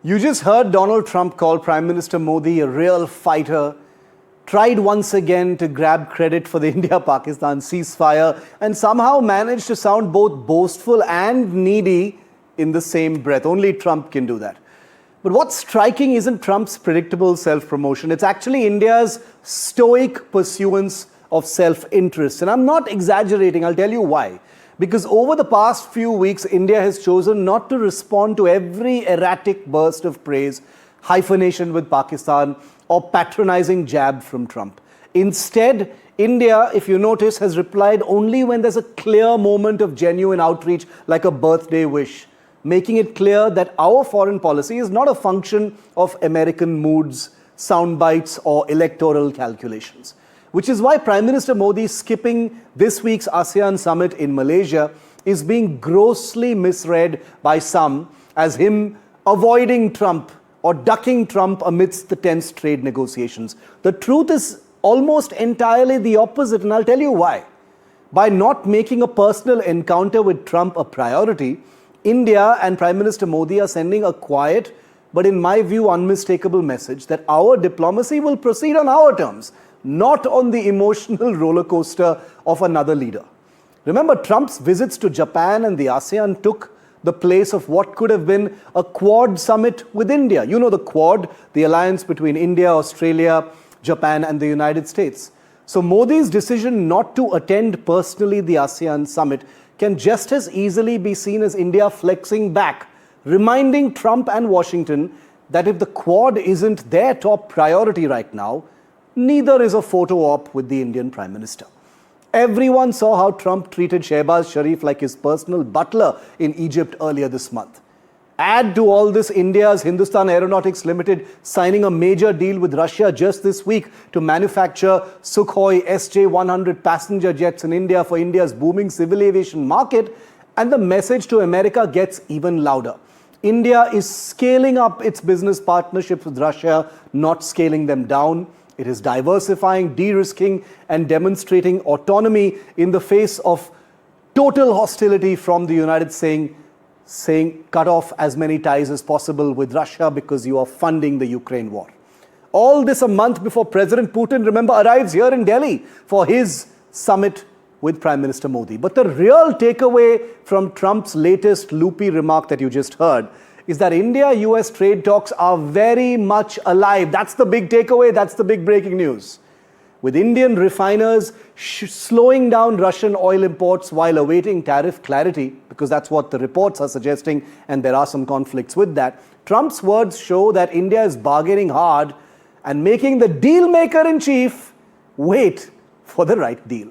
You just heard Donald Trump call Prime Minister Modi a real fighter, tried once again to grab credit for the India-Pakistan ceasefire and somehow managed to sound both boastful and needy in the same breath. Only Trump can do that. But what's striking isn't Trump's predictable self-promotion. It's actually India's stoic pursuance of self-interest. And I'm not exaggerating, I'll tell you why. Because over the past few weeks, India has chosen not to respond to every erratic burst of praise, hyphenation with Pakistan, or patronizing jab from Trump. Instead, India, if you notice, has replied only when there's a clear moment of genuine outreach, like a birthday wish, making it clear that our foreign policy is not a function of American moods, sound bites, or electoral calculations. Which is why Prime Minister Modi skipping this week's ASEAN summit in Malaysia is being grossly misread by some as him avoiding Trump or ducking Trump amidst the tense trade negotiations. The truth is almost entirely the opposite, and I'll tell you why. By not making a personal encounter with Trump a priority, India and Prime Minister Modi are sending a quiet, but in my view, unmistakable message that our diplomacy will proceed on our terms, not on the emotional roller coaster of another leader. Remember, Trump's visits to Japan and the ASEAN took the place of what could have been a Quad summit with India. You know the Quad, the alliance between India, Australia, Japan and the United States. So Modi's decision not to attend personally the ASEAN summit can just as easily be seen as India flexing back, reminding Trump and Washington that if the Quad isn't their top priority right now, neither is a photo op with the Indian Prime Minister. Everyone saw how Trump treated Shehbaz Sharif like his personal butler in Egypt earlier this month. Add to all this India's Hindustan Aeronautics Limited signing a major deal with Russia just this week to manufacture Sukhoi SJ-100 passenger jets in India for India's booming civil aviation market, and the message to America gets even louder. India is scaling up its business partnerships with Russia, not scaling them down. It is diversifying, de-risking, and demonstrating autonomy in the face of total hostility from the United States, saying cut off as many ties as possible with Russia because you are funding the Ukraine war. All this a month before President Putin, remember, arrives here in Delhi for his summit with Prime Minister Modi. But the real takeaway from Trump's latest loopy remark that you just heard is that India-US trade talks are very much alive. That's the big takeaway. That's the big breaking news. With Indian refiners slowing down Russian oil imports while awaiting tariff clarity, because that's what the reports are suggesting, and there are some conflicts with that, Trump's words show that India is bargaining hard and making the deal maker in chief wait for the right deal.